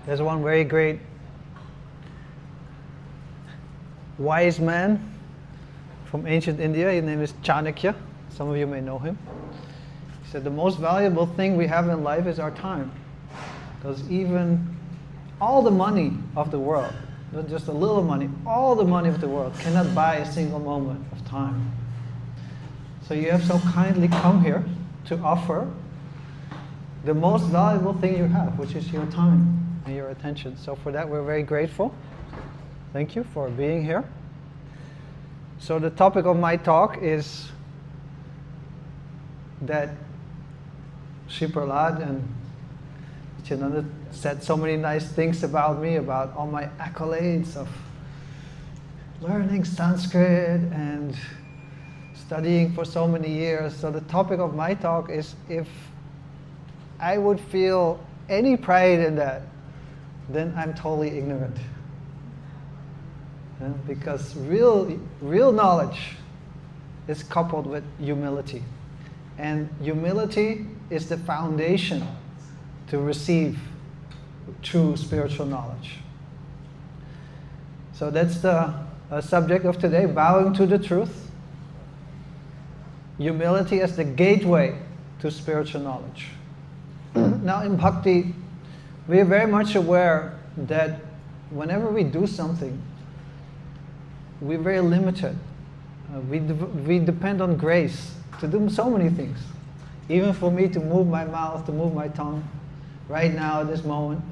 There's one very great wise man from ancient India. His name is Chanakya. Some of you may know him. He said the most valuable thing we have in life is our time. Because even all the money of the world, not just a little money, all the money of the world cannot buy a single moment of time. So you have so kindly come here to offer the most valuable thing you have, which is your time and your attention. So for that we're very grateful. Thank you for being here. So the topic of my talk is that Sri Prahlad and Nityananda said so many nice things about me, about all my accolades of learning Sanskrit and studying for so many years. So the topic of my talk is if I would feel any pride in that, then I'm totally ignorant. Because real knowledge is coupled with humility. And humility is the foundation to receive true spiritual knowledge. So that's the subject of today, bowing to the truth. Humility as the gateway to spiritual knowledge. Now in Bhakti, we are very much aware that whenever we do something, we're very limited. We depend on grace to do so many things. Even for me to move my mouth, to move my tongue, right now at this moment,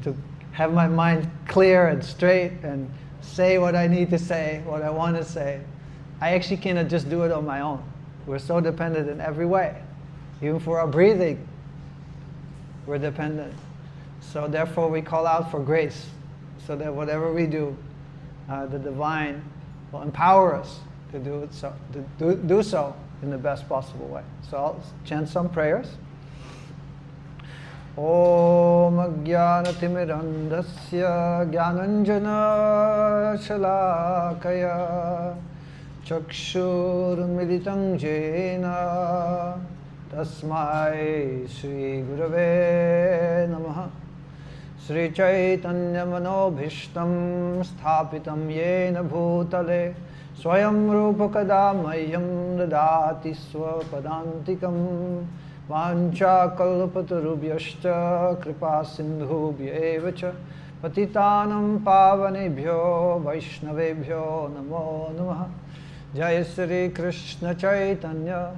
to have my mind clear and straight and say what I need to say, what I want to say. I actually cannot just do it on my own. We're so dependent in every way. Even for our breathing, we're dependent. So therefore we call out for grace, so that whatever we do, the divine will empower us to do so in the best possible way. So I'll chant some prayers. Om Ajnanatimidandasya Gyananjana Shalakaya Chakshurmilitam Jena Tasmai Shri Gurave Namaha. Sri Chaitanya Manobhishtam Sthapitam Yena Bhutale Swayam Rupa Kadamayam Dadati Swapadantikam Vancha Kalpatarubhyashcha Kripa Sindhubhyevacha Patitanam Pavanebhyo Vaishnavebhyo Namo Namaha. Jai Sri Krishna Chaitanya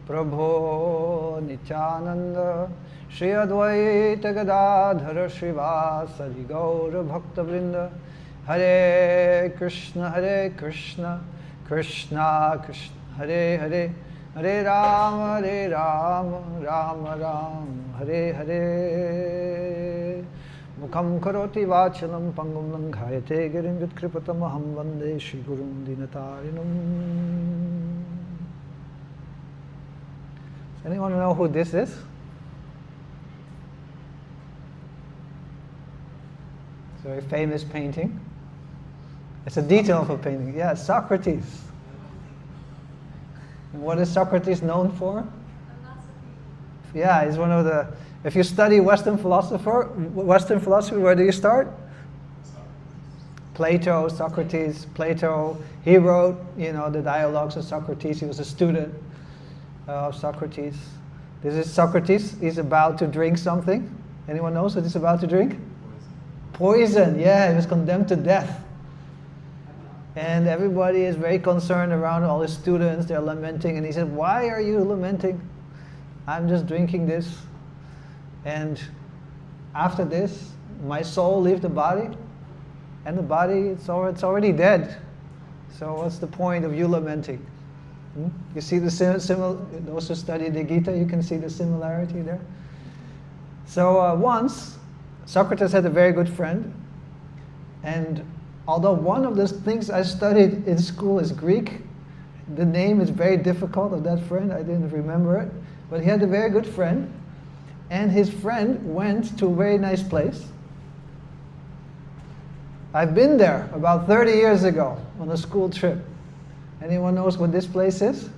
Prabho Nityananda Shri Advaita Gadadhara Srivasadi Gaura Bhakta Vrinda. Hare Krishna Krishna Krishna Hare Hare Hare Rama Rama Rama Hare Hare. Mukham karoti vachalam pangum langhayate girim vitkripatamaham vande Shri Gurum Dinatarinam. Anyone know who this is? It's a very famous painting. It's a detail of a painting. Yeah, Socrates. And what is Socrates known for? Yeah, he's one of the... If you study Western philosophy, where do you start? Plato, Socrates, Plato. He wrote, the dialogues of Socrates. He was a student of Socrates. This is Socrates. He's about to drink something. Anyone knows what he's about to drink? Poison. Yeah, he was condemned to death. And everybody is very concerned around, all his students, they're lamenting. And he said, why are you lamenting? I'm just drinking this. And after this, my soul leaves the body. And the body, it's already dead. So what's the point of you lamenting? You see the those who study the Gita, you can see the similarity there. So once, Socrates had a very good friend. And although one of the things I studied in school is Greek, the name is very difficult of that friend. I didn't remember it. But he had a very good friend. And his friend went to a very nice place. I've been there about 30 years ago on a school trip. Anyone knows what this place is?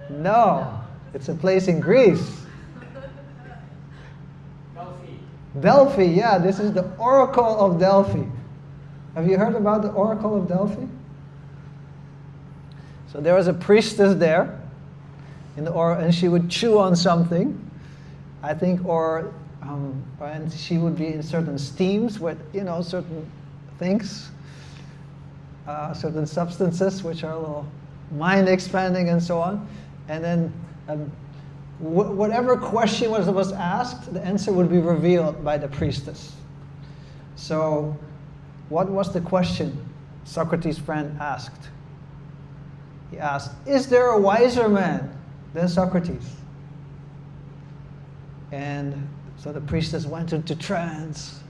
No. It's a place in Greece. Delphi, yeah, this is the Oracle of Delphi. Have you heard about the Oracle of Delphi? So there was a priestess there, and she would chew on something, I think, and she would be in certain steams with, certain things, certain substances which are a little mind expanding and so on. And then whatever question was asked, the answer would be revealed by the priestess. So what was the question Socrates' friend asked? He asked, is there a wiser man than Socrates? And so the priestess went into trance,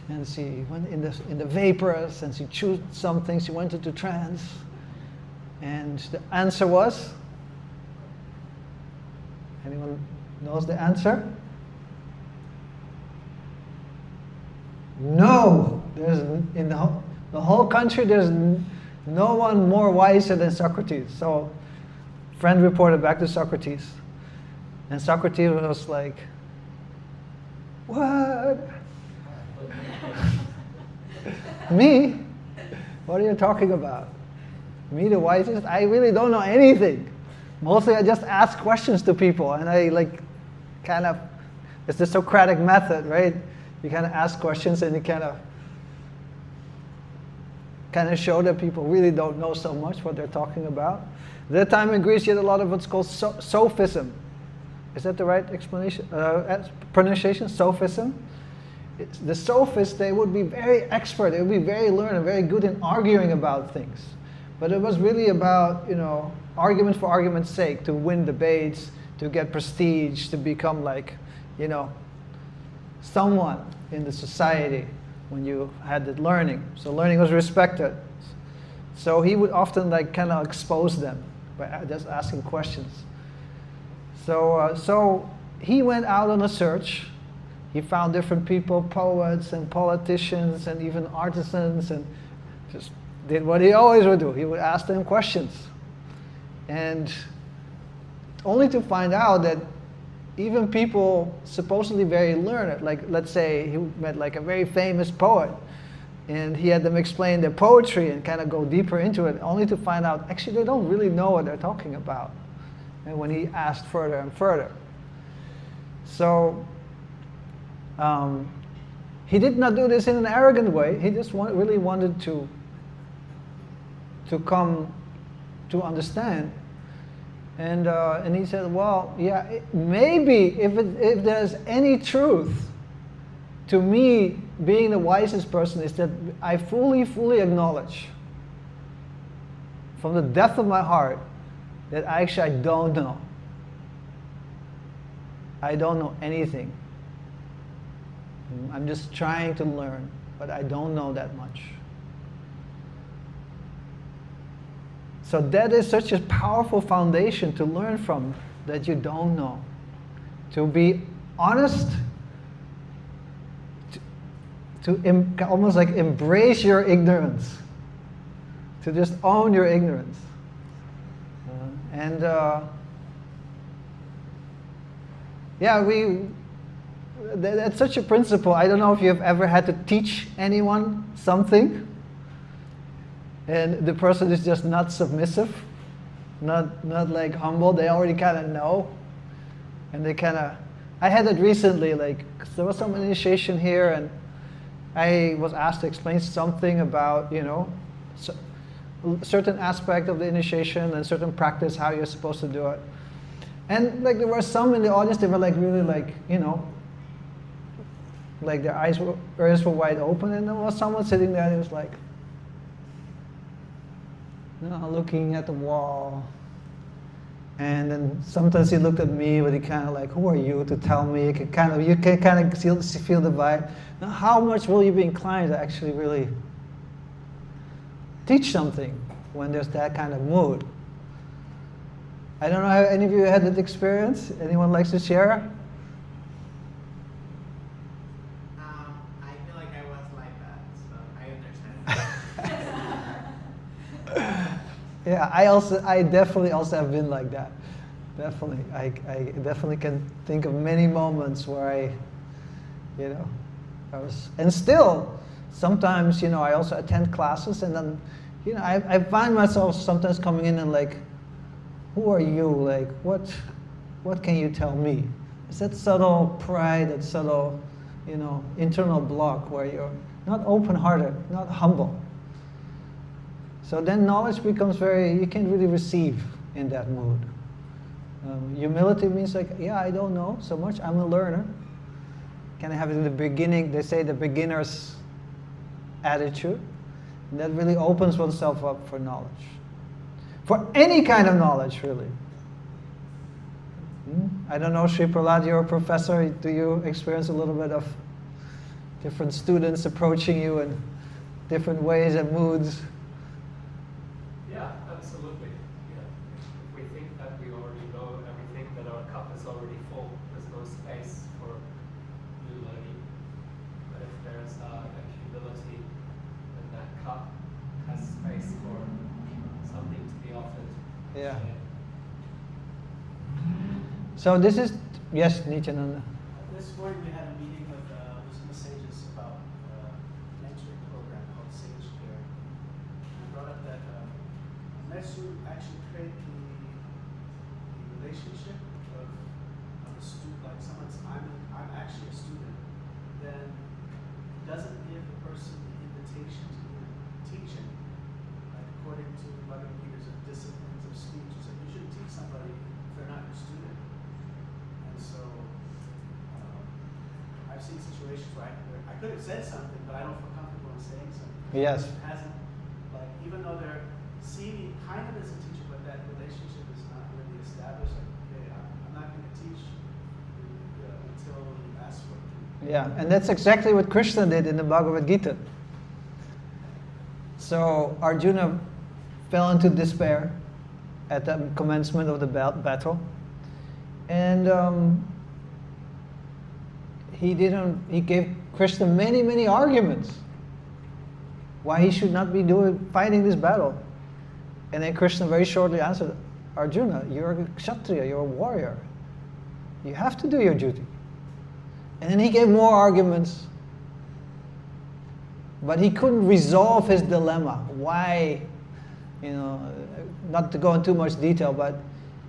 and she went in the vapors, and she chewed something, she went into trance. And the answer was? Anyone knows the answer? No! In the whole country, there's no one more wiser than Socrates. So, friend reported back to Socrates. And Socrates was like, what? Me? What are you talking about? Me, the wisest? I really don't know anything. Mostly I just ask questions to people, and I it's the Socratic method, right? You kind of ask questions and you kind of show that people really don't know so much what they're talking about. At that time in Greece, you had a lot of what's called sophism. Is that the right pronunciation? Sophism? The sophists, they would be very expert, they would be very learned and very good in arguing about things. But it was really about, argument for argument's sake, to win debates, to get prestige, to become someone in the society when you had the learning. So learning was respected. So he would often expose them by just asking questions. So he went out on a search. He found different people, poets and politicians and even artisans, and just did what he always would do. He would ask them questions. And only to find out that even people supposedly very learned, like let's say he met a very famous poet, and he had them explain their poetry and kind of go deeper into it, only to find out actually they don't really know what they're talking about. And when he asked further and further. So he did not do this in an arrogant way. He just really wanted to come to understand. And he said, well, yeah, maybe if there's any truth to me being the wisest person, is that I fully acknowledge from the depth of my heart that I don't know. I don't know anything. I'm just trying to learn, but I don't know that much. So that is such a powerful foundation to learn from, that you don't know. To be honest, to almost embrace your ignorance. To just own your ignorance. That's such a principle. I don't know if you've ever had to teach anyone something, and the person is just not submissive, not humble. They already kind of know, and they I had it recently. 'Cause there was some initiation here, and I was asked to explain something about a certain aspect of the initiation and certain practice, how you're supposed to do it. And there were some in the audience, they were really their eyes were wide open, and there was someone sitting there and he was looking at the wall. And then sometimes he looked at me, but he kind of who are you to tell me? You can kind of feel the vibe. Now, how much will you be inclined to actually really teach something when there's that kind of mood? I don't know how any of you had that experience. Anyone likes to share? I feel like I was like that, so I understand. Yeah, I definitely also have been like that. Definitely, I definitely can think of many moments where You know, and still, sometimes, I also attend classes, and then, I find myself sometimes coming in and like, who are you? Like, what can you tell me? It's that subtle pride, that subtle, internal block where you're not open-hearted, not humble. So then knowledge becomes you can't really receive in that mood. Humility means like, yeah, I don't know so much, I'm a learner. Can I have it in the beginning? They say the beginner's attitude. And that really opens oneself up for knowledge. For any kind of knowledge, really. I don't know, Sri Prahlad, you're a professor. Do you experience a little bit of different students approaching you in different ways and moods? Yeah, absolutely. Yeah. If we think that we already know everything, that our cup is already full, there's no space for new learning. But if there's a humility, then that cup has space for something to be offered. Yeah. So this is, yes, Nityananda. This morning we had a meeting with the sages about an mentoring program called Sage Care. We brought up that unless you actually create the relationship of a student, like I'm actually a student, then it doesn't give the person the invitation to teaching. Like according to Bhagavad-gita's disciplines of speech, it said you shouldn't teach somebody if they're not your student. So I've seen situations where I could have said something, but I don't feel comfortable in saying something. Yes. It hasn't, like, even though they're seeing me kind of as a teacher, but that relationship is not really established. Like, okay, I'm not going to teach until you ask for it. Yeah, and that's exactly what Krishna did in the Bhagavad-gita. So Arjuna fell into despair at the commencement of the battle. And he gave Krishna many, many arguments why he should not be fighting this battle. And then Krishna very shortly answered, Arjuna, you're a Kshatriya, you're a warrior. You have to do your duty. And then he gave more arguments. But he couldn't resolve his dilemma. Why, not to go into too much detail, but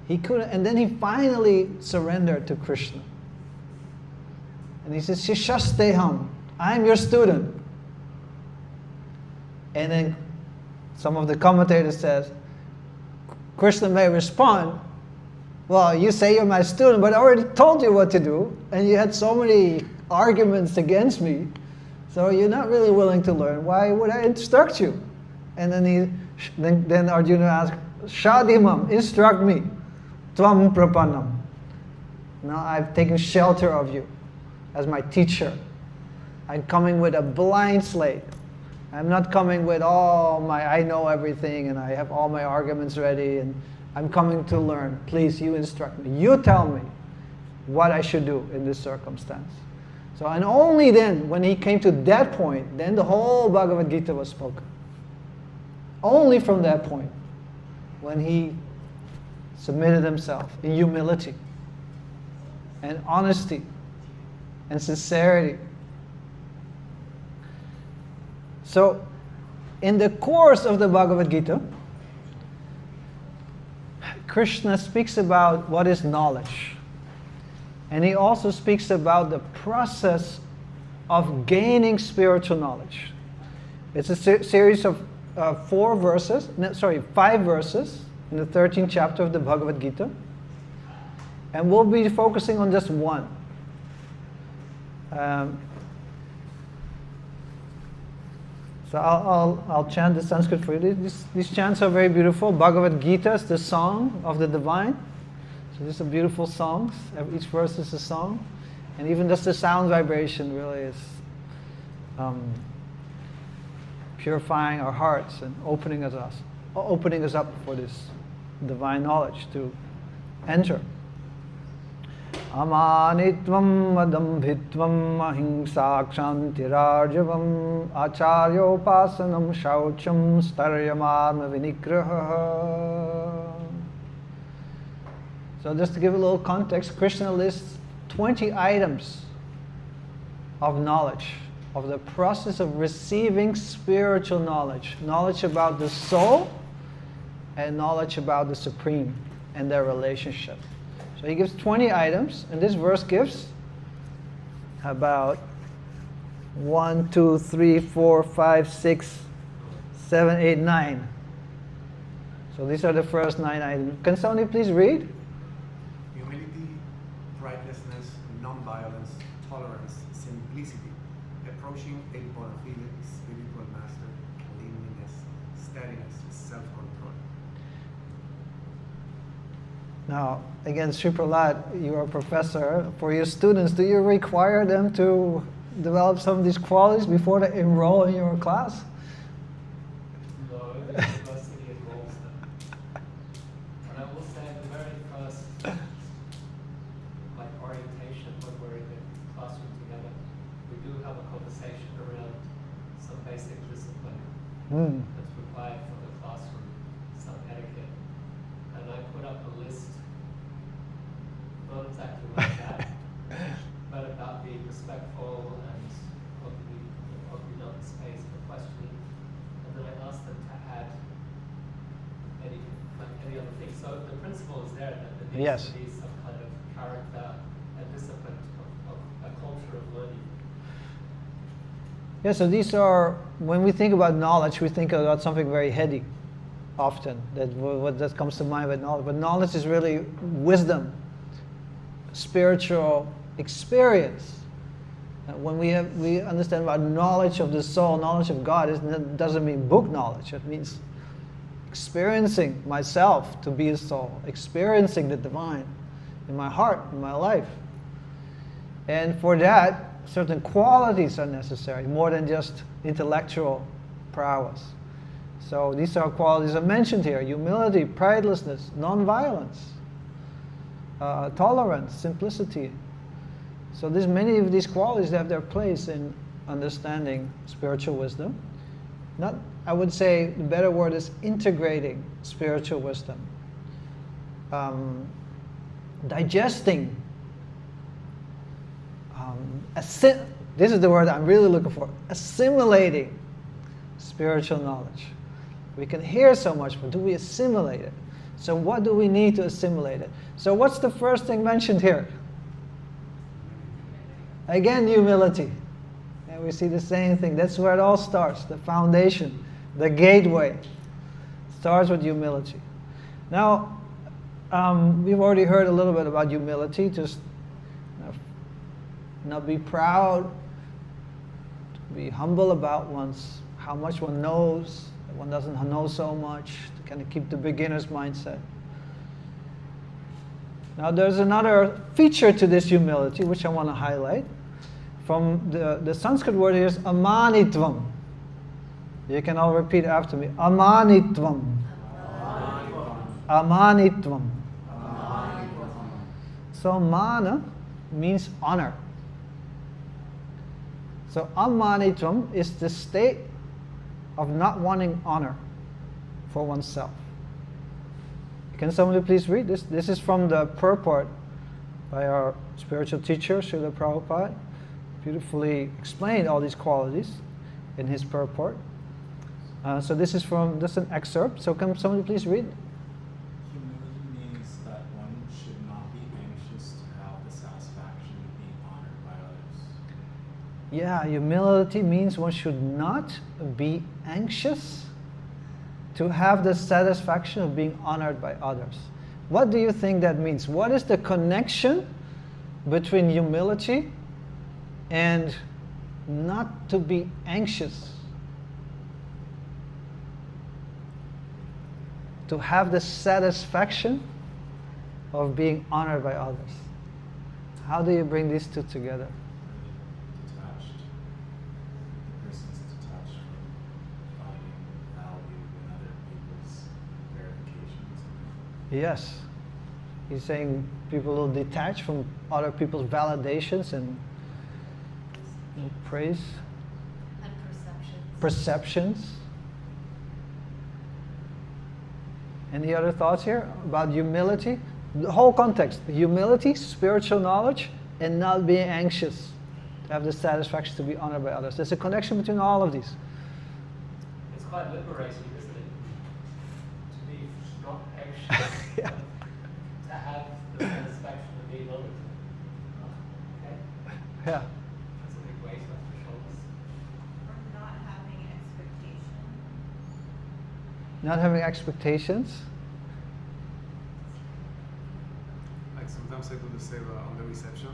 he couldn't, and then he finally surrendered to Krishna. And he says, Shishasteham, I'm your student. And then some of the commentators says, Krishna may respond, well, you say you're my student, but I already told you what to do, and you had so many arguments against me, so you're not really willing to learn. Why would I instruct you? And then Arjuna asked, Shadimam, instruct me. Tvam prapannam. Now I've taken shelter of you as my teacher. I'm coming with a blind slate. I'm not coming with I know everything and I have all my arguments ready and I'm coming to learn. Please, you instruct me. You tell me what I should do in this circumstance. So, and only then, when he came to that point, then the whole Bhagavad-gita was spoken. Only from that point, when he submitted himself in humility and honesty and sincerity. So, in the course of the Bhagavad-gita, Krishna speaks about what is knowledge. And he also speaks about the process of gaining spiritual knowledge. It's a series of 5 verses in the 13th chapter of the Bhagavad-gita. And we'll be focusing on just one. So I'll chant the Sanskrit for you. These chants are very beautiful. Bhagavad-gita is the song of the divine. So these are beautiful songs. Each verse is a song. And even just the sound vibration really is purifying our hearts and opening us up for this divine knowledge to enter. Amanitvam madambhitvam ahimsa kshantirarjavam acharyopasanam shaucham staryamarma vinigraha. So just to give a little context, Krishna lists 20 items of knowledge, of the process of receiving spiritual knowledge, knowledge about the soul and knowledge about the Supreme and their relationship. So he gives 20 items, and this verse gives about 1, 2, 3, 4, 5, 6, 7, 8, 9. So these are the first 9 items. Can somebody please read? Humility, pridelessness, non-violence, tolerance, simplicity, approaching a bona fide spiritual master, cleanliness, steadiness, self-control. Now, again, Sri Prahlad, you are a professor. For your students, do you require them to develop some of these qualities before they enroll in your class? No, the university enrolls them. And I will say the very first orientation when we're in the classroom together, we do have a conversation around some basic discipline that's required for the classroom, some etiquette. And I put up a list, not exactly like that, but about being respectful and opening up space for questioning. And then I asked them to add any other things. So the principle is there that there needs to be some kind of character and discipline of a culture of learning. Yeah, so these are, when we think about knowledge, we think about something very heady, often. What that comes to mind with knowledge. But knowledge is really wisdom, spiritual experience. When we understand about knowledge of the soul, knowledge of God, it doesn't mean book knowledge. It means experiencing myself to be a soul, experiencing the divine in my heart, in my life. And for that, certain qualities are necessary, more than just intellectual prowess. So these are qualities are mentioned here: humility, pridelessness, non-violence, tolerance, simplicity. So there's many of these qualities that have their place in understanding spiritual wisdom. Not, I would say the better word is integrating spiritual wisdom. Digesting. This is the word I'm really looking for. Assimilating spiritual knowledge. We can hear so much, but do we assimilate it? So what do we need to assimilate it? So what's the first thing mentioned here? Again, humility. And we see the same thing. That's where it all starts. The foundation, the gateway, starts with humility. Now, we've already heard a little bit about humility. Just not be proud, to be humble about how much one knows, that one doesn't know so much, to kind of keep the beginner's mindset. Now there's another feature to this humility which I want to highlight. From the Sanskrit word here is amanitvam. You can all repeat after me. Amanitvam. Amanitvam. So mana means honor. So amanitvam is the state of not wanting honor for oneself. Can somebody please read this? This is from the purport by our spiritual teacher, Srila Prabhupada. Beautifully explained all these qualities in his purport. So this is an excerpt. So can somebody please read? Humility means that one should not be anxious to have the satisfaction of being honored by others. Yeah, humility means one should not be anxious to have the satisfaction of being honored by others. What do you think that means? What is the connection between humility and not to be anxious? To have the satisfaction of being honored by others. How do you bring these two together? Detached. The person's detached from finding value in other people's verifications. Yes. He's saying people will detach from other people's validations and praise. And perceptions. Perceptions. Any other thoughts here about humility? The whole context: humility, spiritual knowledge, and not being anxious to have the satisfaction to be honored by others. There's a connection between all of these. It's quite liberating, isn't it? To be not anxious, Yeah. to have the satisfaction of being honored. Okay? Yeah. That's a big weight off the shoulders. Or not having expectation. Not having expectations. Like sometimes I do the seva on the reception,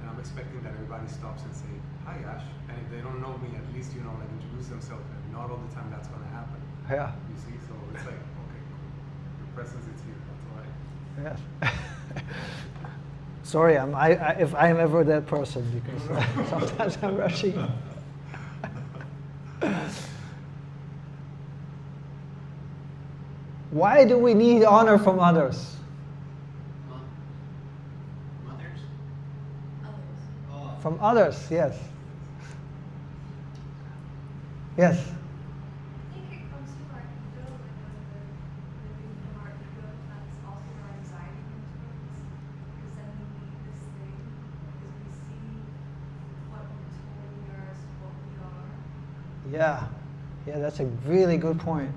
and I'm expecting that everybody stops and say, "Hi, Ash," and if they don't know me, at least like introduce themselves. And not all the time that's gonna happen. Yeah. You see, so it's like, okay, cool. Your presence is here. That's all right. Yes. Sorry, if I'm ever that person, because sometimes I'm rushing. Why do we need honor from others? Mothers? Others. Oh. From others, yes. Yes. I think it comes from our ego, and when we're living from our ego, that's also where our anxiety comes from. Because then we need this thing, because we see what we're told we are as what we are. Yeah. Yeah, that's a really good point.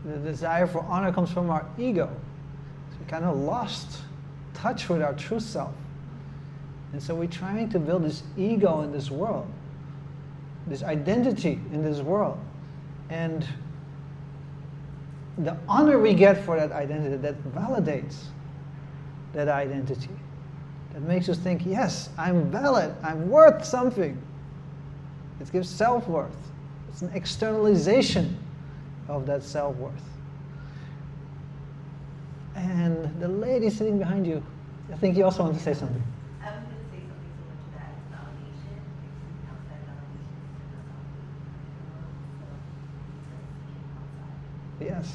The desire for honor comes from our ego. So we kind of lost touch with our true self. And so we're trying to build this ego in this world, this identity in this world. And the honor we get for that identity, that validates that identity. That makes us think, yes, I'm valid, I'm worth something. It gives self-worth. It's an externalization of that self-worth. And the lady sitting behind you, I think you also want to say something. I was going to say something similar to that. It's validation. It's outside validation. Yes.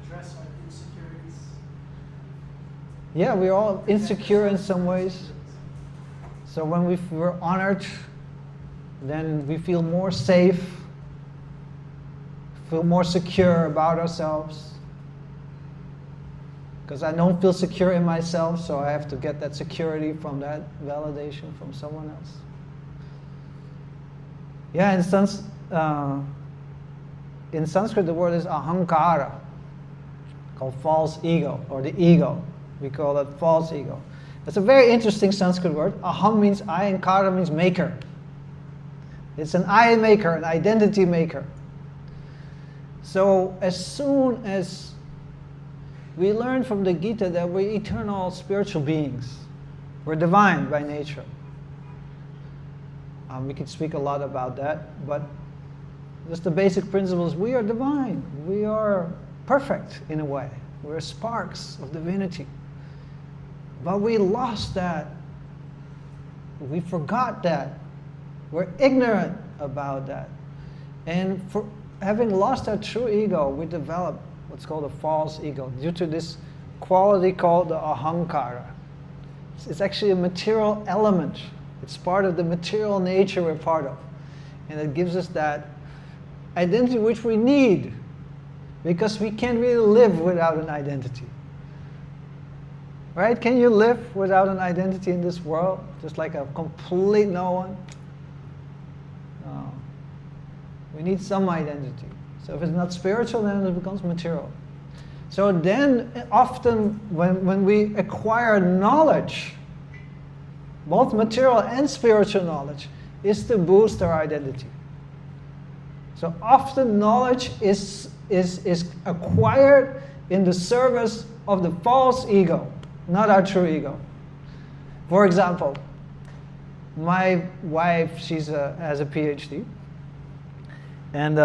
Address our insecurities. Yeah, we're all insecure in some ways. So when we're honored, then we feel more safe, feel more secure about ourselves. Because I don't feel secure in myself, so I have to get that security from that validation from someone else. Yeah, in Sanskrit the word is ahankara, called false ego, or the ego. We call it false ego. It's a very interesting Sanskrit word. Aham means I and kara means maker. It's an I maker, an identity maker. So as soon as we learn from the Gita that we're eternal spiritual beings, we're divine by nature. We can speak a lot about that, but just the basic principles, we are divine. We are perfect in a way. We're sparks of divinity. But we lost that. We forgot that. We're ignorant about that. And for having lost our true ego, we develop what's called a false ego due to this quality called the ahankara. It's actually a material element. It's part of the material nature we're part of. And it gives us that identity which we need, because we can't really live without an identity. Right? Can you live without an identity in this world? Just like a complete no one? No. We need some identity. So if it's not spiritual, then it becomes material. So then often when we acquire knowledge, both material and spiritual knowledge, is to boost our identity. So often knowledge is acquired in the service of the false ego, not our true ego. For example, my wife, has a PhD, and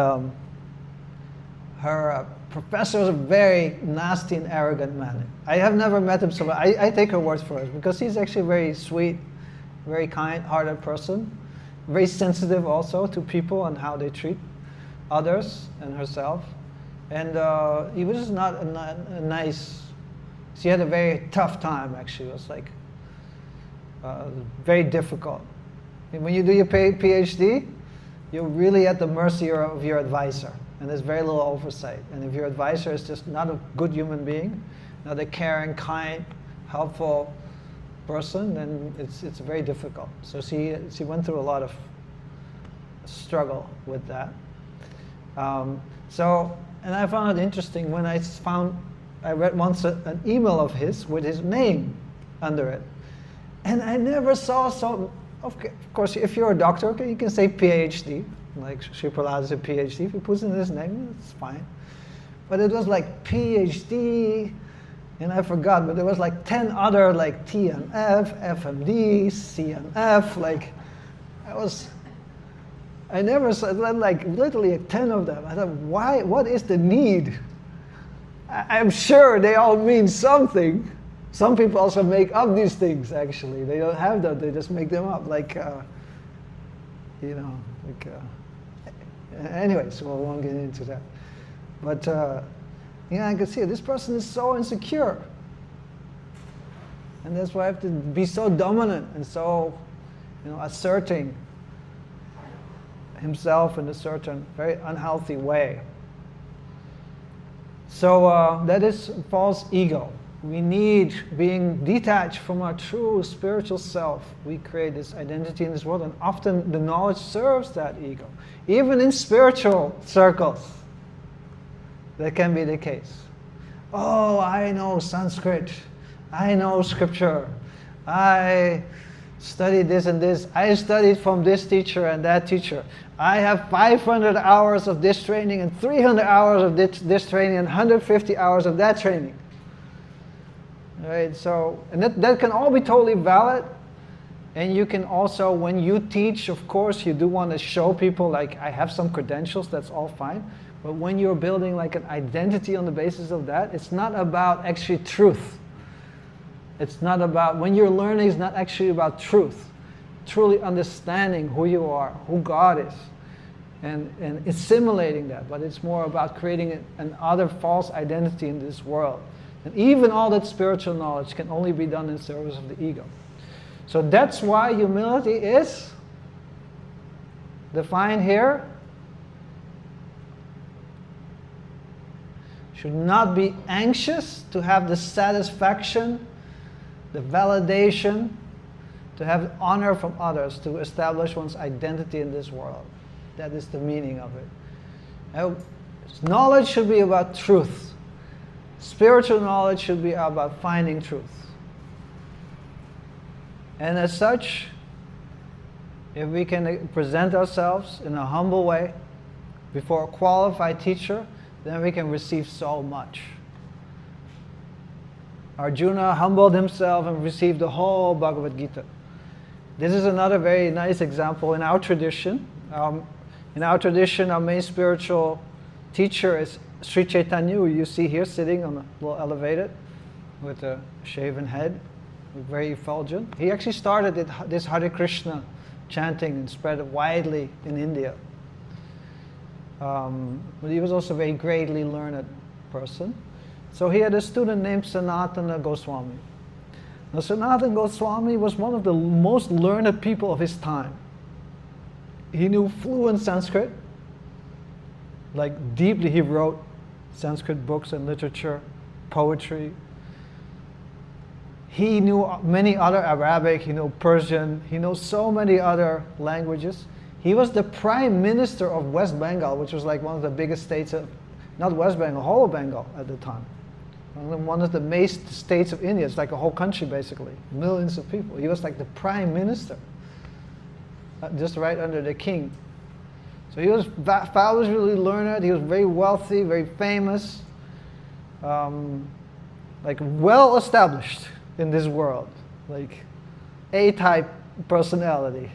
her professor is a very nasty and arrogant man. I have never met him, so I take her word for it, because he's actually a very sweet, very kind-hearted person, very sensitive also to people and how they treat others and herself. And he was just not a nice. She had a very tough time, actually. It was like very difficult. And when you do your PhD, you're really at the mercy of your advisor, and there's very little oversight. And if your advisor is just not a good human being, not a caring, kind, helpful person, then it's very difficult. So she went through a lot of struggle with that. And I found it interesting when I read once an email of his with his name under it, and I never saw so. Of course, if you're a doctor, okay, you can say PhD, like Sri Prahlad is a PhD. If he puts in his name, it's fine. But it was like PhD, and I forgot, but there was like 10 other like TMF, FMD, CMF, like I never saw like literally 10 of them. I thought, why? What is the need? I'm sure they all mean something. Some people also make up these things. Actually, they don't have that. They just make them up. Anyways, we won't get into that. But I can see this person is so insecure, and that's why I have to be so dominant and so, asserting himself in a certain very unhealthy way. So that is false ego. We need, being detached from our true spiritual self, we create this identity in this world, and often the knowledge serves that ego. Even in spiritual circles, that can be the case. Oh, I know Sanskrit. I know scripture. I studied this and this. I studied from this teacher and that teacher. I have 500 hours of this training and 300 hours of this training and 150 hours of that training. Right? So, and that can all be totally valid. And you can also, when you teach, of course, you do want to show people, like, I have some credentials, that's all fine. But when you're building like an identity on the basis of that, it's not about actually truth. It's not about, when you're learning, it's not actually about truth. Truly understanding who you are, who God is, and assimilating that. But it's more about creating an other false identity in this world. And even all that spiritual knowledge can only be done in service of the ego. So that's why humility is defined here. Should not be anxious to have the satisfaction, the validation, to have honor from others, to establish one's identity in this world. That is the meaning of it. Now, knowledge should be about truth. Spiritual knowledge should be about finding truth. And as such, if we can present ourselves in a humble way before a qualified teacher, then we can receive so much. Arjuna humbled himself and received the whole Bhagavad-gita. This is another very nice example in our tradition. Our main spiritual teacher is Sri Chaitanya, who you see here sitting on a little elevated with a shaven head, very effulgent. He actually started this Hare Krishna chanting and spread it widely in India. But he was also a very greatly learned person. So he had a student named Sanatana Goswami. Now Sanatana Goswami was one of the most learned people of his time. He knew fluent Sanskrit, like deeply. He wrote Sanskrit books and literature, poetry. He knew many other Arabic, he knew Persian, he knows so many other languages. He was the prime minister of West Bengal, which was like one of the biggest states of, not West Bengal, whole of Bengal at the time. One of the main states of India. It's like a whole country basically, millions of people. He was like the prime minister, just right under the king. So he was fabulously learned, he was very wealthy, very famous, like well established in this world, like A-type personality.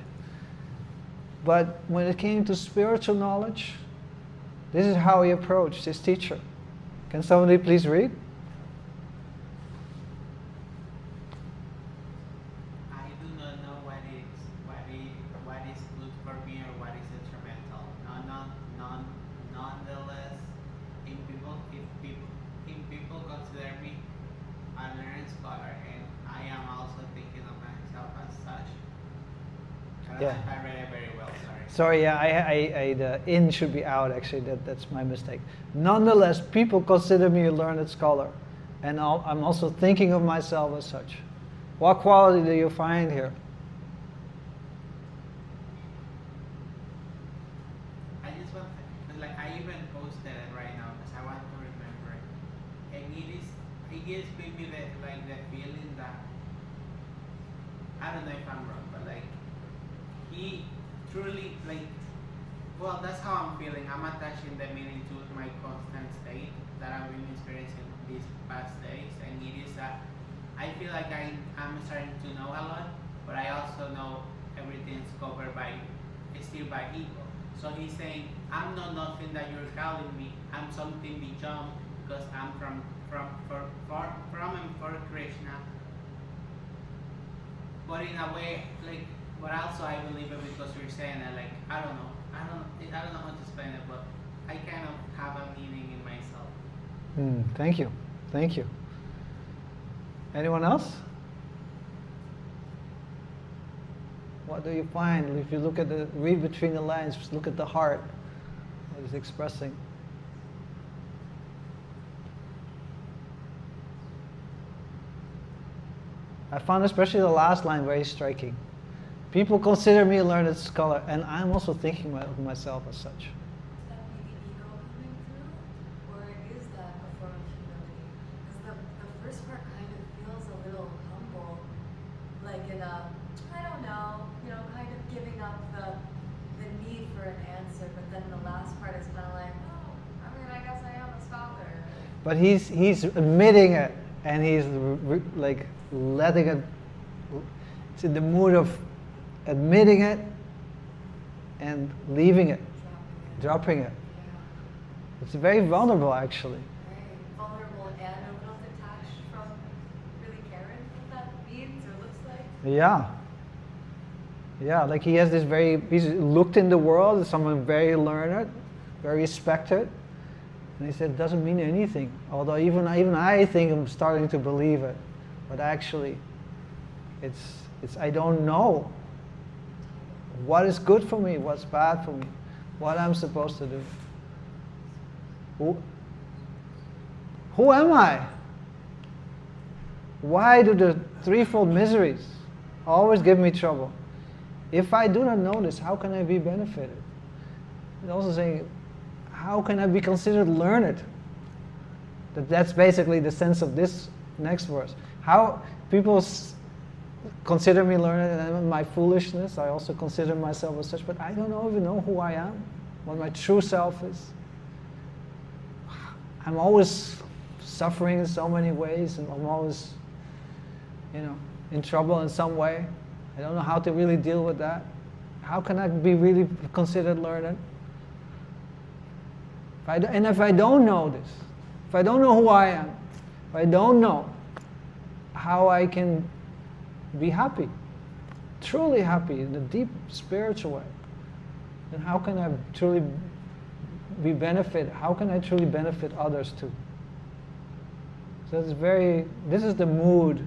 But when it came to spiritual knowledge, this is how he approached his teacher. Can somebody please read? I do not know what is good for me or what is detrimental. Nonetheless, if people consider me a learned scholar, and I am also thinking of myself as such. I don't know if I read it very well. Sorry, yeah, the in should be out actually. That's my mistake. Nonetheless, people consider me a learned scholar, and I'm also thinking of myself as such. What quality do you find here? I just want to, like, I even posted it right now because I want to remember it. And it gives me the feeling that, I don't know if I'm wrong, but like, he truly, like, well, that's how I'm feeling. I'm attaching the meaning to my constant state that I've been experiencing these past days. And it is that I feel like I'm starting to know a lot, but I also know everything's covered still by ego. So he's saying, I'm not nothing that you're calling me. I'm something beyond because I'm from and for Krishna. But in a way, like, but also I believe it because you're saying that, like, I don't know how to explain it, but I kind of have a meaning in myself. Thank you. Thank you. Anyone else? What do you find if you look at read between the lines, look at the heart, what it's expressing? I found especially the last line very striking. People consider me a learned scholar, and I'm also thinking of myself as such. Could that be the ego coming through? Or is that a form of humility? Because the first part kind of feels a little humble, like in a, I don't know, kind of giving up the need for an answer, but then the last part is kind of like, oh, I guess I am a scholar. But he's admitting it, and he's like letting it, it's in the mood of admitting it and leaving it, dropping it. Yeah. It's very vulnerable, actually. Very vulnerable and a little detached from really caring what that means or looks like. Yeah. Yeah, like he has he's looked in the world as someone very learned, very respected, and he said it doesn't mean anything. Although even I think I'm starting to believe it, but actually, it's I don't know what is good for me, what's bad for me, what I'm supposed to do. Who am I? Why do the threefold miseries always give me trouble? If I do not know this, how can I be benefited? He's also saying, how can I be considered learned? That's basically the sense of this next verse. How people consider me learned, and my foolishness, I also consider myself as such, but I don't even know who I am, what my true self is. I'm always suffering in so many ways, and I'm always, in trouble in some way. I don't know how to really deal with that. How can I be really considered learned? If I don't know this, if I don't know who I am, if I don't know how I can be happy, truly happy in a deep spiritual way, then how can I truly be benefited? How can I truly benefit others too? So this is the mood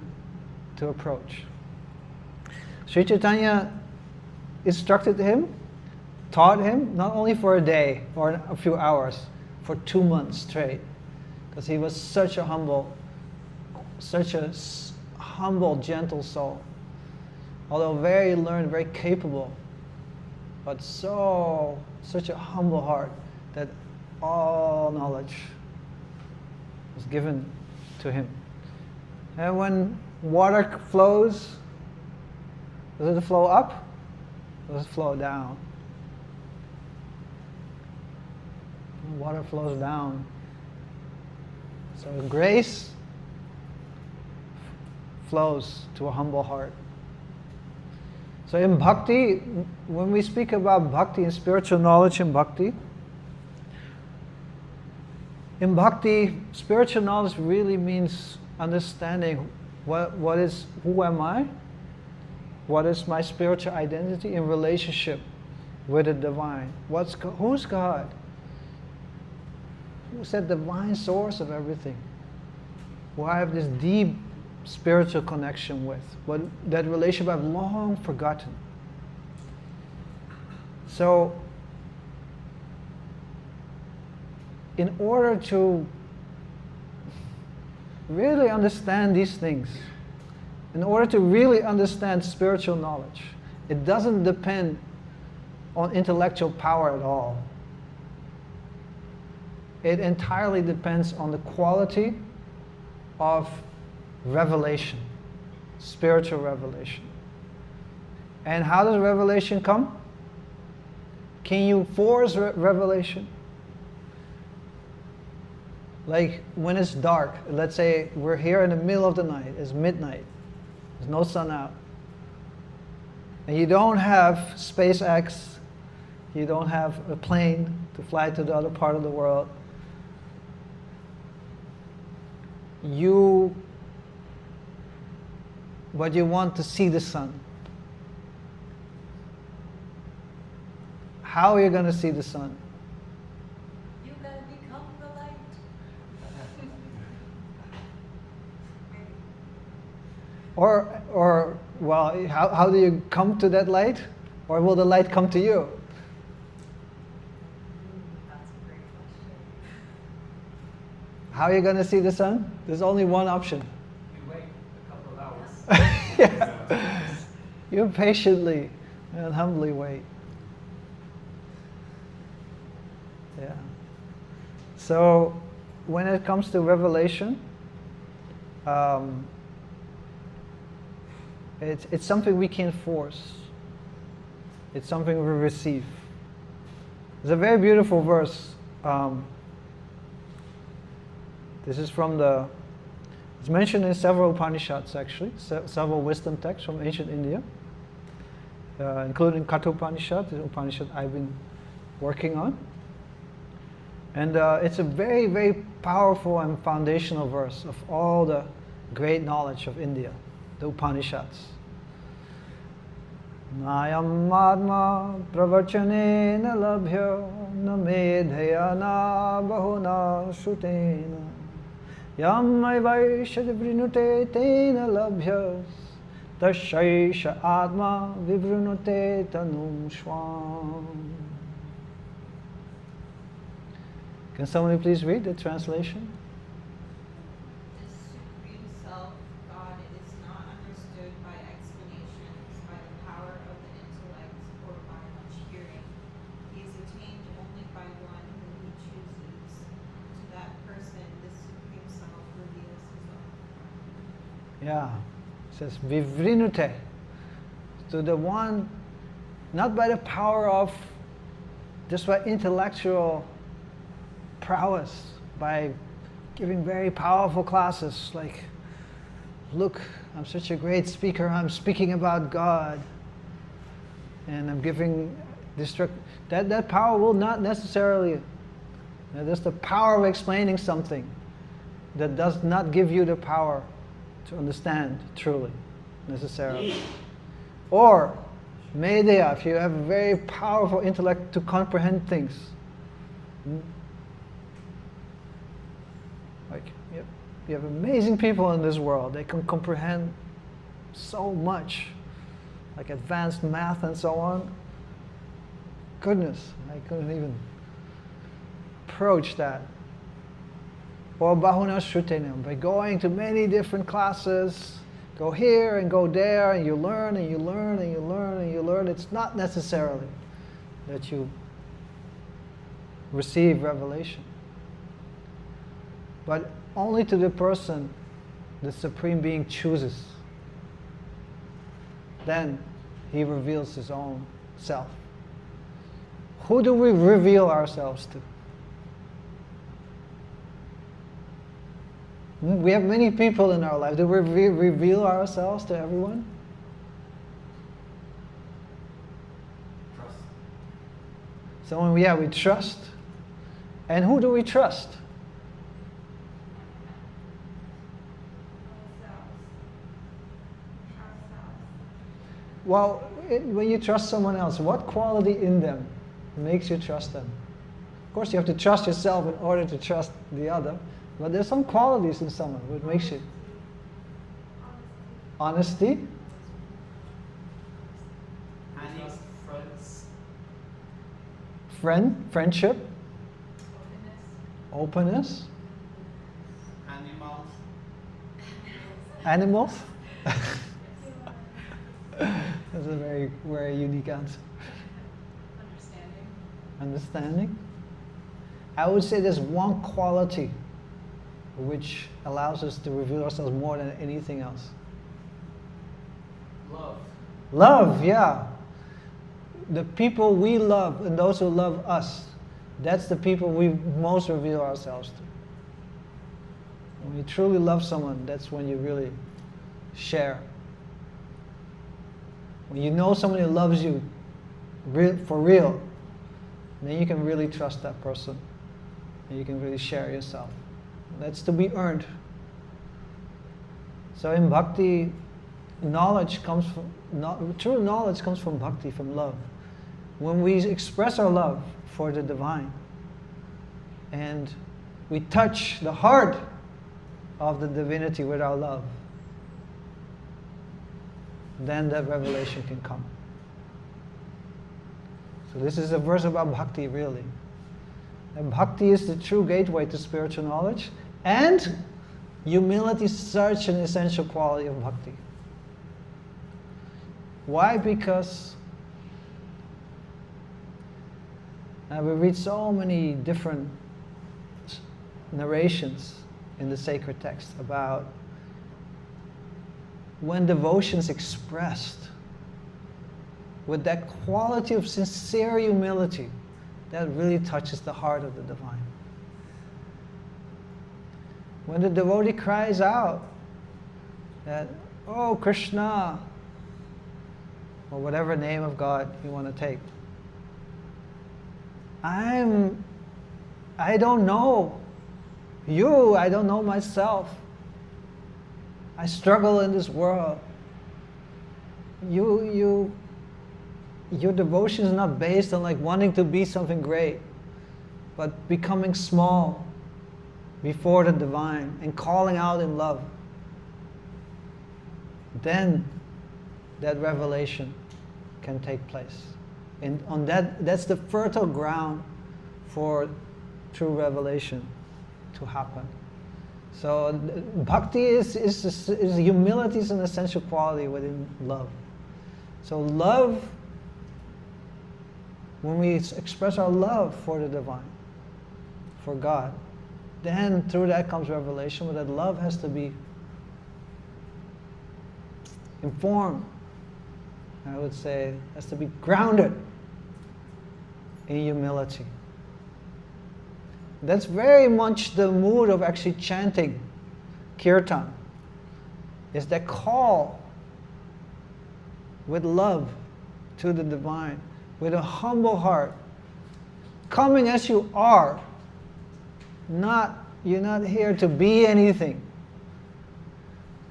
to approach. Sri Chaitanya instructed him, taught him, not only for a day or a few hours, for 2 months straight, because he was such a humble, gentle soul. Although very learned, very capable, but such a humble heart that all knowledge was given to him. And when water flows, does it flow up or does it flow down? When water flows down. So grace flows to a humble heart. So in Bhakti, when we speak about Bhakti and spiritual knowledge in Bhakti, spiritual knowledge really means understanding who am I? What is my spiritual identity in relationship with the divine? Who's God? Who's that divine source of everything? Who I have this deep spiritual connection with, but that relationship I've long forgotten. So, in order to really understand these things, in order to really understand spiritual knowledge, it doesn't depend on intellectual power at all. It entirely depends on the quality of revelation, spiritual revelation. And how does revelation come? Can you force revelation? Like when it's dark, let's say we're here in the middle of the night, it's midnight, there's no sun out, and you don't have SpaceX, you don't have a plane to fly to the other part of the world. But you want to see the sun. How are you going to see the sun? You gotta become the light. Or well, how do you come to that light? Or will the light come to you? That's a great question. How are you going to see the sun? There's only one option. We wait a couple of hours. Yeah. You patiently and humbly wait. Yeah. So when it comes to revelation, it's something we can't force. It's something we receive. There's a very beautiful verse. This is from it's mentioned in several Upanishads actually, several wisdom texts from ancient India, including Katha Upanishad, the Upanishad I've been working on. And it's a very, very powerful and foundational verse of all the great knowledge of India, the Upanishads. Nayam madma pravachanena labhya na medhaya na bahuna shutena yam vaishad vrinute tena labhyas tashaisha atma vivrunute tanum swam. Can somebody please read the translation? The Supreme Self, God, is not understood by explanations, by the power of the intellect, or by much hearing. He is attained only by one whom he chooses. To that person, the Supreme Self reveals his own form. Yeah. It says vivrinute. To the one, not by the power of, just by intellectual prowess, by giving very powerful classes like, look, I'm such a great speaker, I'm speaking about God, and I'm giving that power will not necessarily, there's the power of explaining something that does not give you the power to understand truly, necessarily. Or Medaya, if you have a very powerful intellect to comprehend things. Like, you have amazing people in this world. They can comprehend so much, like advanced math and so on. Goodness, I couldn't even approach that. Or bahuna shrutenam, by going to many different classes, go here and go there, and you learn and you learn and you learn and you learn. It's not necessarily that you receive revelation, but only to the person the Supreme Being chooses. Then he reveals his own self. Who do we reveal ourselves to? We have many people in our life. Do we reveal ourselves to everyone? Trust. Someone, yeah, we trust. And who do we trust? Well, when you trust someone else, what quality in them makes you trust them? Of course, you have to trust yourself in order to trust the other. But there's some qualities in someone which makes you. Honesty. Trust friends. Friendship. Openness. Openness. Animals. Animals. very unique answer. Understanding. Understanding. I would say there's one quality which allows us to reveal ourselves more than anything else. Love. Love, yeah. The people we love and those who love us, that's the people we most reveal ourselves to. When you truly love someone, that's when you really share. When you know somebody loves you for real, then you can really trust that person. And you can really share yourself. That's to be earned. So in Bhakti, knowledge comes from, true knowledge comes from Bhakti, from love. When we express our love for the divine, and we touch the heart of the divinity with our love, then that revelation can come. So this is a verse about Bhakti, really. And Bhakti is the true gateway to spiritual knowledge, and humility is such an essential quality of Bhakti. Why? Because we read so many different narrations in the sacred text about when devotion is expressed with that quality of sincere humility, that really touches the heart of the divine. When the devotee cries out that, "Oh Krishna," or whatever name of God you want to take, I don't know you, I don't know myself. I struggle in this world. Your devotion is not based on like wanting to be something great, but becoming small before the divine and calling out in love. Then that revelation can take place. And on that's the fertile ground for true revelation to happen. So bhakti is humility is an essential quality within love. So love, when we express our love for the divine, for God, then through that comes revelation, but that love has to be informed, I would say, has to be grounded in humility. That's very much the mood of actually chanting kirtan, is that call with love to the divine, with a humble heart, coming as you are. You're not here to be anything,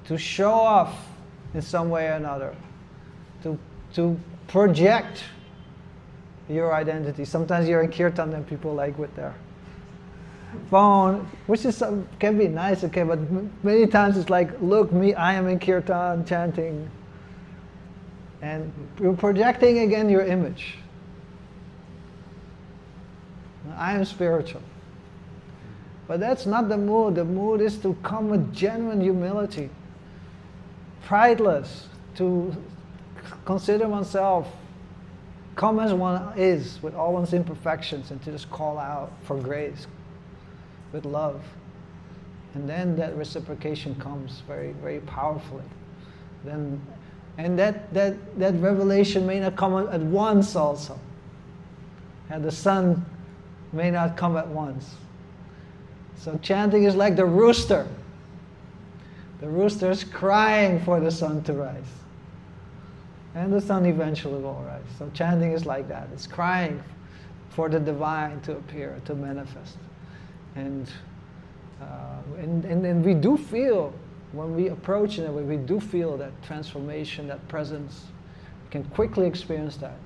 to show off in some way or another, to project your identity. Sometimes you're in kirtan and people like with their phone, which is can be nice, okay, but many times it's like, look, me, I am in kirtan chanting, and you're projecting again your image. I am spiritual. But that's not the mood. The mood is to come with genuine humility, prideless, to consider oneself, come as one is with all one's imperfections, and to just call out for grace with love. And then that reciprocation comes very, very powerfully. And that revelation may not come at once also. And the sun may not come at once. So chanting is like the rooster. The rooster is crying for the sun to rise. And the sun eventually will rise. So chanting is like that. It's crying for the divine to appear, to manifest. And we do feel, when we approach in a way, we do feel that transformation, that presence. We can quickly experience that.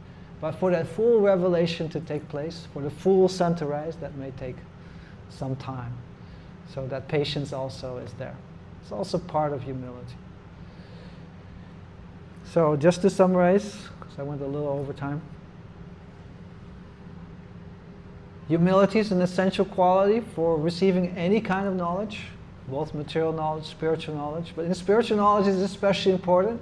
But for that full revelation to take place, for the full sun to rise, that may take some time. So that patience also is there. It's also part of humility. So just to summarize, because I went a little over time. Humility is an essential quality for receiving any kind of knowledge, both material knowledge, spiritual knowledge. But in spiritual knowledge, it's especially important.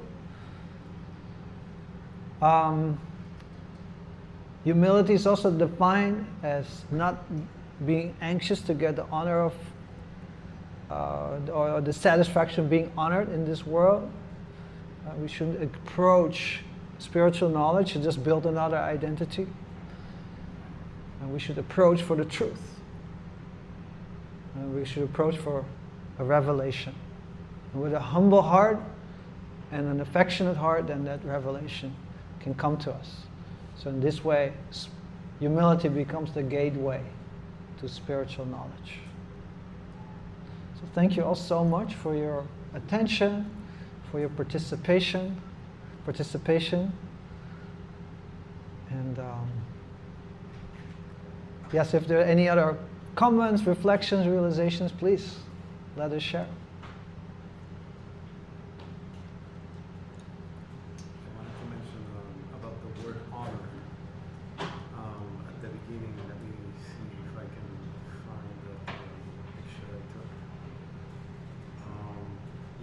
Humility is also defined as not being anxious to get the honor of or the satisfaction of being honored in this world. We shouldn't approach spiritual knowledge to just build another identity. And we should approach for the truth. And we should approach for a revelation. And with a humble heart and an affectionate heart, then that revelation can come to us. So in this way, humility becomes the gateway to spiritual knowledge. So thank you all so much for your attention, for your participation. And yes, if there are any other comments, reflections, realizations, please let us share. I wanted to mention about the word honor. At the beginning, let me see if I can find the picture I took.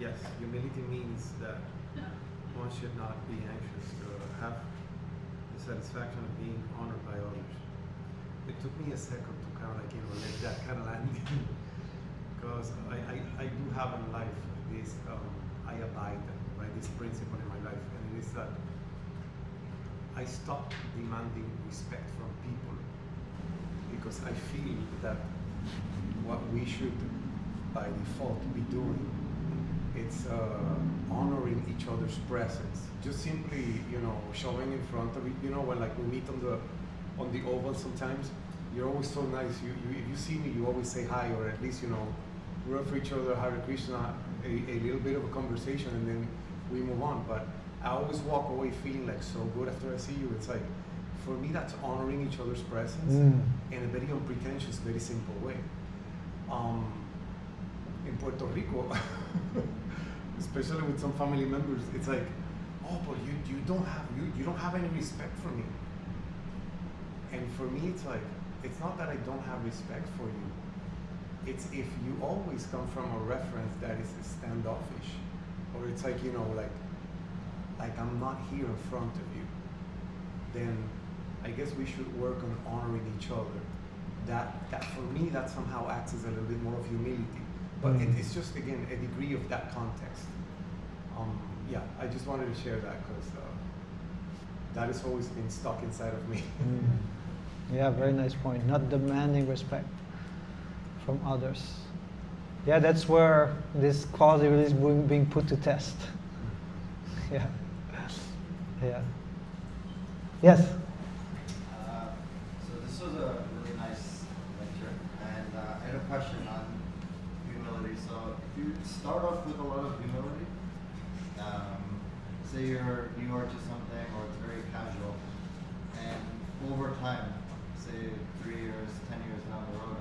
Yes, humility means that one should not be anxious to have the satisfaction of being honored by others. It took me a second to kind of like, let that kind of land in. Because I do have in life this, I abide by this principle in my life, and it is that I stop demanding respect from people because I feel that what we should by default be doing, it's honoring each other's presence. Just simply, showing in front of it. When like we meet on the oval sometimes, you're always so nice. If you see me, you always say hi, or at least we offer each other Hare Krishna, a little bit of a conversation, and then we move on. But I always walk away feeling like so good after I see you. It's like, for me, that's honoring each other's presence in a very unpretentious, very simple way. In Puerto Rico, especially with some family members, it's like, oh, but you don't have any respect for me. And for me, it's like, it's not that I don't have respect for you. It's if you always come from a reference that is standoffish, or it's like, like I'm not here in front of you, then I guess we should work on honoring each other. That for me, that somehow acts as a little bit more of humility. But it's just, again, a degree of that context. Yeah, I just wanted to share that because that has always been stuck inside of me. Yeah, very nice point. Not demanding respect from others. Yeah, that's where this quality really is being put to test. Yeah. Yes? So this was a really nice lecture, and I had a question on humility. So if you start off with a lot of humility, say you're new to something or it's very casual, and over time, say 3 years, 10 years down the road,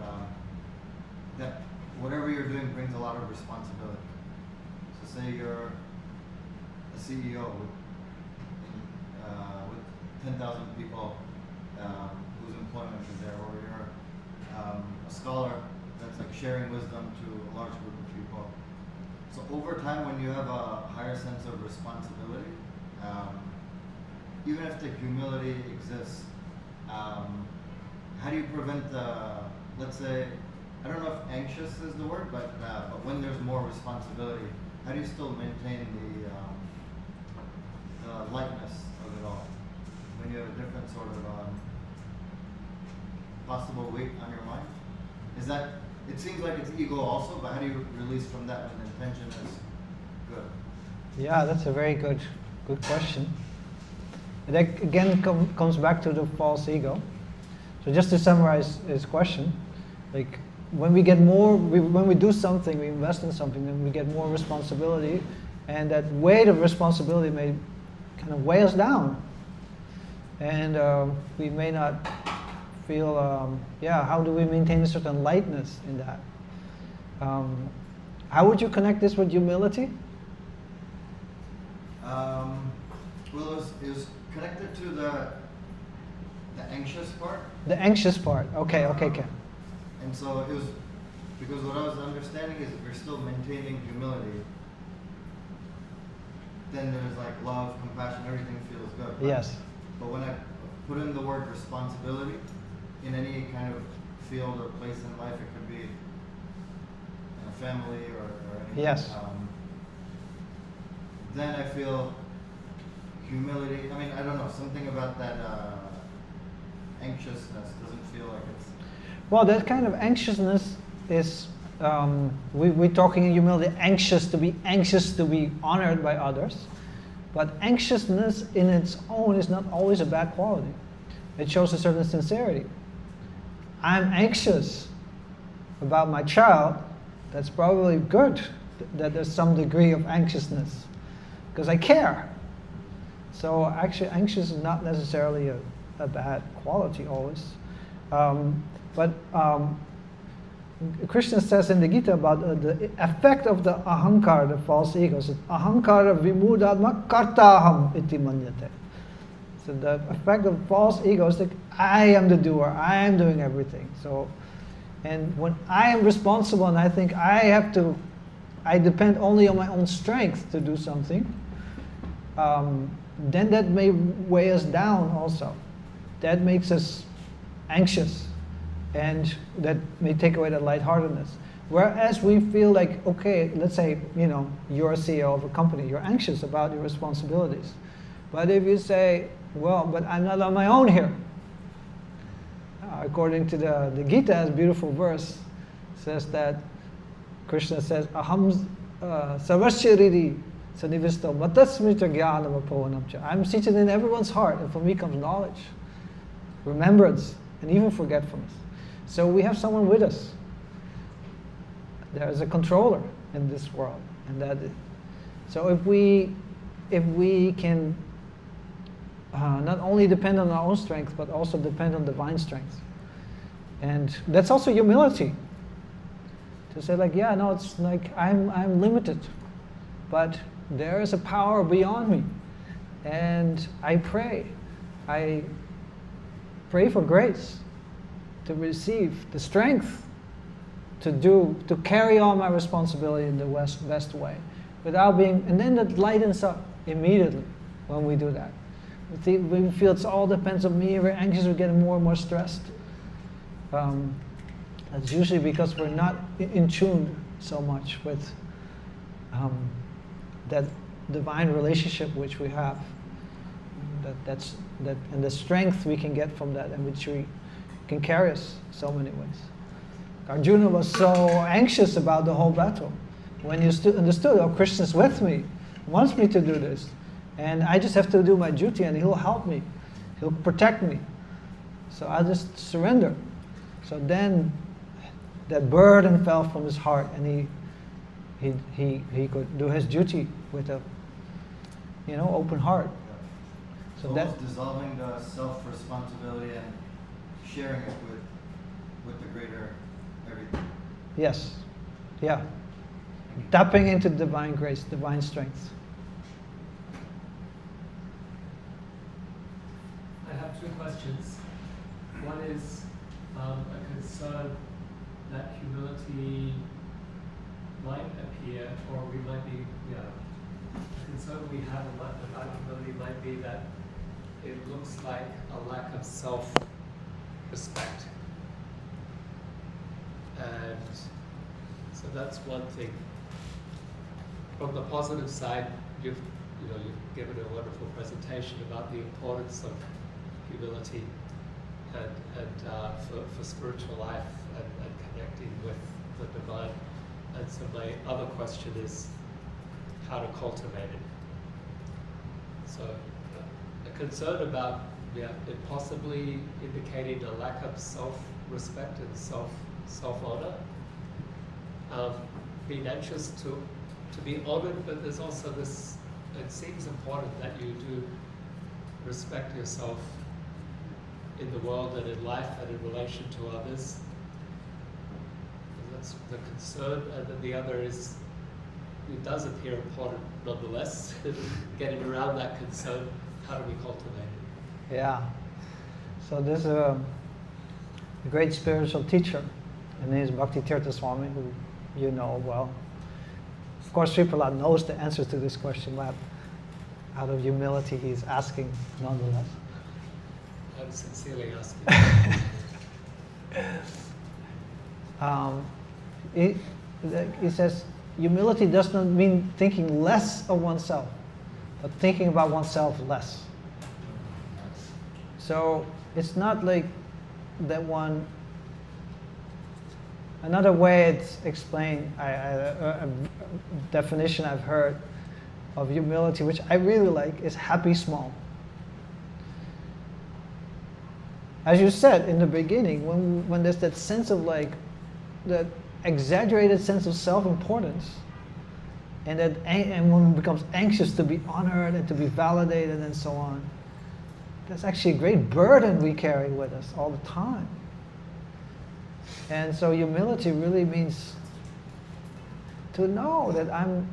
that whatever you're doing brings a lot of responsibility. So say you're a CEO with 10,000 people whose employment is there, or you're a scholar that's like sharing wisdom to a large group of people. So over time, when you have a higher sense of responsibility, even if the humility exists, how do you prevent let's say, I don't know if anxious is the word, but when there's more responsibility, how do you still maintain the lightness of it all? When you have a different sort of possible weight on your mind? Is that, it seems like it's ego also, but how do you release from that when the intention is good? Yeah, that's a very good question. And that again comes back to the false ego. So just to summarize his question, like when we get more, when we do something, we invest in something, then we get more responsibility, and that weight of responsibility may kind of weigh us down, and we may not feel. How do we maintain a certain lightness in that? How would you connect this with humility? Well, it was connected to the anxious part. The anxious part. Okay. And so it was, because what I was understanding is if you're still maintaining humility, then there's like love, compassion, everything feels good. Right? Yes. But when I put in the word responsibility in any kind of field or place in life, it could be in a family or anything. Yes. Then I feel humility. I mean, I don't know, something about that anxiousness doesn't feel like it's. Well, that kind of anxiousness is, we're talking in humility, anxious to be honored by others. But anxiousness in its own is not always a bad quality. It shows a certain sincerity. I'm anxious about my child. That's probably good that there's some degree of anxiousness, because I care. So actually, anxious is not necessarily a bad quality always. But Krishna says in the Gita about the effect of the ahankara, the false ego. So, ahankara vimudadma kartaham iti manyate. So the effect of false ego is like, I am the doer, I am doing everything. So, and when I am responsible and I think I depend only on my own strength to do something, then that may weigh us down also. That makes us anxious, and that may take away that lightheartedness. Whereas we feel like, okay, let's say, you're a CEO of a company, you're anxious about your responsibilities. But if you say, well, but I'm not on my own here. According to the Gita, a beautiful verse, says that Krishna says, Aham sarvasya sanivisto matasmrita jnanam apavanamcha. I'm seated in everyone's heart, and from me comes knowledge, remembrance, and even forgetfulness. So we have someone with us. There is a controller in this world, and so if we can not only depend on our own strength, but also depend on divine strength, and that's also humility. To say like, yeah, no, it's like I'm limited, but there is a power beyond me, and I pray for grace to receive the strength to carry on my responsibility in the best way, without being, and then that lightens up immediately when we do that. We feel it all depends on me, we're anxious, we're getting more and more stressed. That's usually because we're not in tune so much with that divine relationship which we have. And the strength we can get from that, and which we can carry us so many ways. Arjuna was so anxious about the whole battle. When you understood, oh, Krishna's with me, wants me to do this, and I just have to do my duty, and he'll help me, he'll protect me. So I just surrender. So then that burden fell from his heart, and he could do his duty with a open heart. So almost dissolving the self-responsibility and sharing it with the greater everything. Yes. Yeah. Tapping into divine grace, divine strength. I have two questions. One is a concern that humility might appear, or we might be, a concern we have about humility might be that it looks like a lack of self-respect. And so that's one thing. From the positive side, you've given a wonderful presentation about the importance of humility and for spiritual life and connecting with the divine. And so my other question is how to cultivate it. So a concern about it possibly indicating a lack of self-respect and self-honor. Being anxious to be honored, but there's also this, it seems important that you do respect yourself in the world and in life and in relation to others. And that's the concern, and then the other is, it does appear important nonetheless, getting around that concern, how do we cultivate it? Yeah. So there's a great spiritual teacher, and his Bhakti Tirtha Swami, who you know well. Of course, Sripala knows the answer to this question, but out of humility, he's asking nonetheless. I'm sincerely asking. He says, humility does not mean thinking less of oneself, but thinking about oneself less. So it's not like that one. Another way it's explained, a definition I've heard of humility, which I really like, is happy small. As you said in the beginning, when there's that sense of like, that exaggerated sense of self-importance, and when one becomes anxious to be honored and to be validated and so on, that's actually a great burden we carry with us all the time. And so humility really means to know that I'm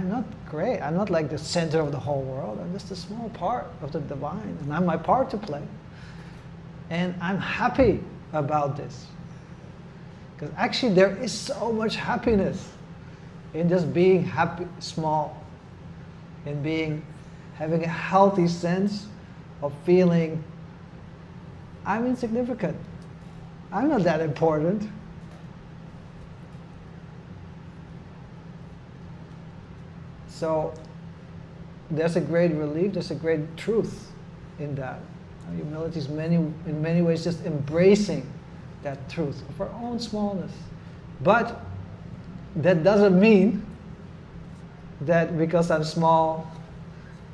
not great. I'm not like the center of the whole world. I'm just a small part of the divine, and I have my part to play. And I'm happy about this. Because actually there is so much happiness in just being happy, small, in having a healthy sense of feeling I'm insignificant. I'm not that important. So there's a great relief, there's a great truth in that. Humility is in many ways just embracing that truth of our own smallness. But that doesn't mean that because I'm small,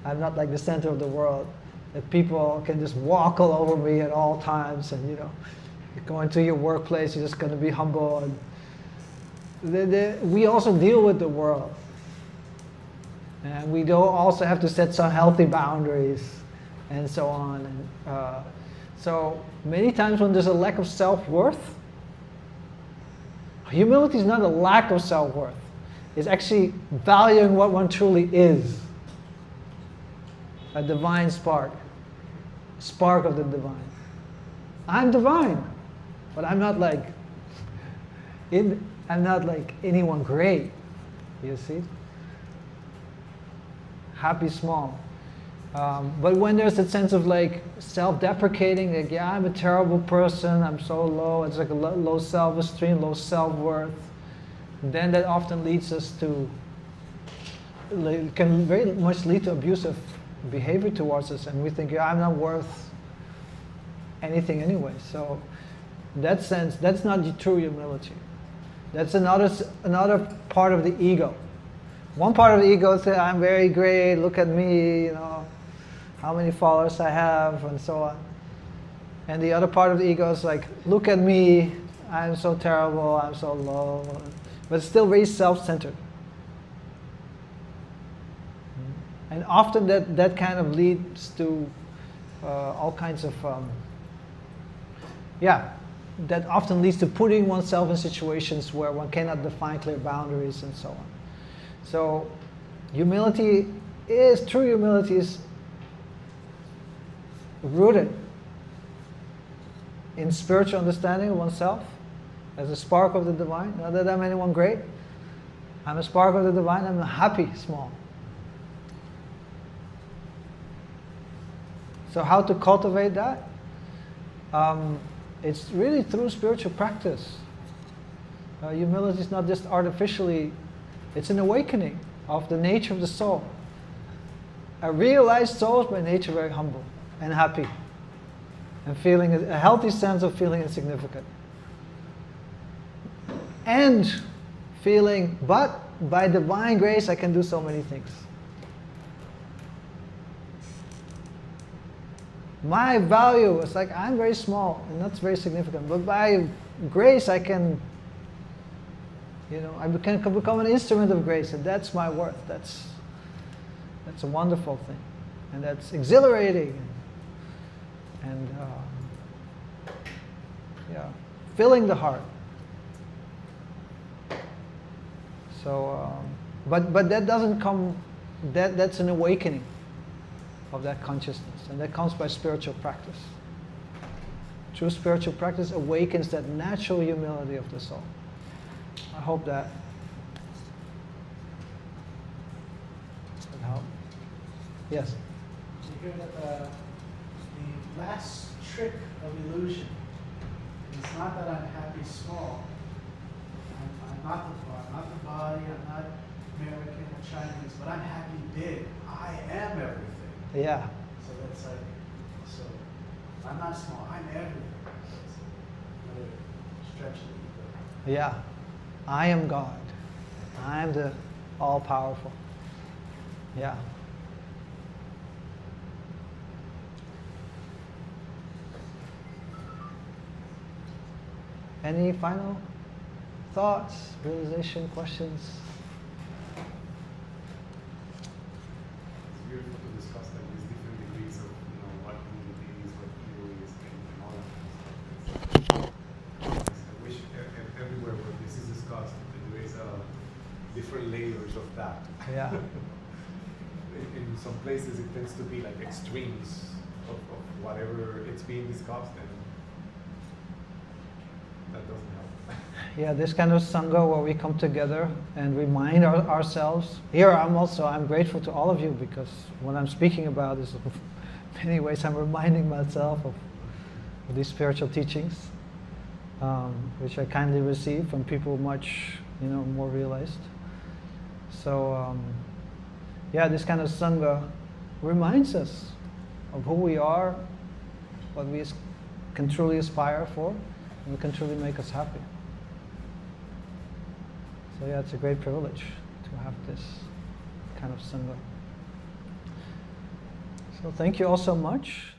I'm not like the center of the world, that people can just walk all over me at all times, and you go into your workplace, you're just going to be humble. And we also deal with the world. And we don't also have to set some healthy boundaries and so on. And so many times when there's a lack of self-worth, humility is not a lack of self-worth. It's actually valuing what one truly is. A divine spark of the divine. I'm divine, but I'm not like anyone great. You see? Happy small. But when there's that sense of like self-deprecating, like, yeah, I'm a terrible person, I'm so low, it's like a low self-esteem, low self-worth, then that often leads us to, can very much lead to abusive behavior towards us, and we think, yeah, I'm not worth anything anyway. So in that sense, that's not true humility. That's another part of the ego. One part of the ego says, I'm very great, look at me, how many followers I have, and so on. And the other part of the ego is like, look at me, I'm so terrible, I'm so low. But it's still very self-centered. And often that kind of leads to all kinds of, that often leads to putting oneself in situations where one cannot define clear boundaries and so on. So true humility is rooted in spiritual understanding of oneself as a spark of the divine. Not that I'm anyone great. I'm a spark of the divine. I'm happy small. So how to cultivate that? It's really through spiritual practice. Humility is not just artificially, it's an awakening of the nature of the soul. A realized soul is by nature very humble and happy, and feeling a healthy sense of feeling insignificant. And feeling, but by divine grace I can do so many things. My value is like, I'm very small and that's very significant, but by grace I can, I can become an instrument of grace, and that's my worth. That's a wonderful thing, and that's exhilarating, and filling the heart. So, but that doesn't come. That's an awakening of that consciousness, and that comes by spiritual practice. True spiritual practice awakens that natural humility of the soul. I hope that would help. Yes. You hear that the last trick of illusion is not that I'm happy small. I'm not the body, I'm not American or Chinese, but I'm happy big. I am everything. Yeah. So that's like, so I'm not small, I'm everything. That's another stretch of the ego. Yeah. I am God. I am the all-powerful. Yeah. Any final thoughts, realization, questions? It's beautiful to discuss like these different degrees of what unity is, what ego is, and all that kind of stuff. I wish everywhere where this is discussed, there is different layers of that. Yeah. In some places, it tends to be like extremes of whatever it's being discussed, and that doesn't help. Yeah, this kind of sangha where we come together and remind ourselves. Here, I'm grateful to all of you because what I'm speaking about is, in many ways, I'm reminding myself of these spiritual teachings, which I kindly receive from people much, more realized. So, yeah, this kind of sangha reminds us of who we are, what we can truly aspire for, and can truly make us happy. So yeah, it's a great privilege to have this kind of sangha. So thank you all so much.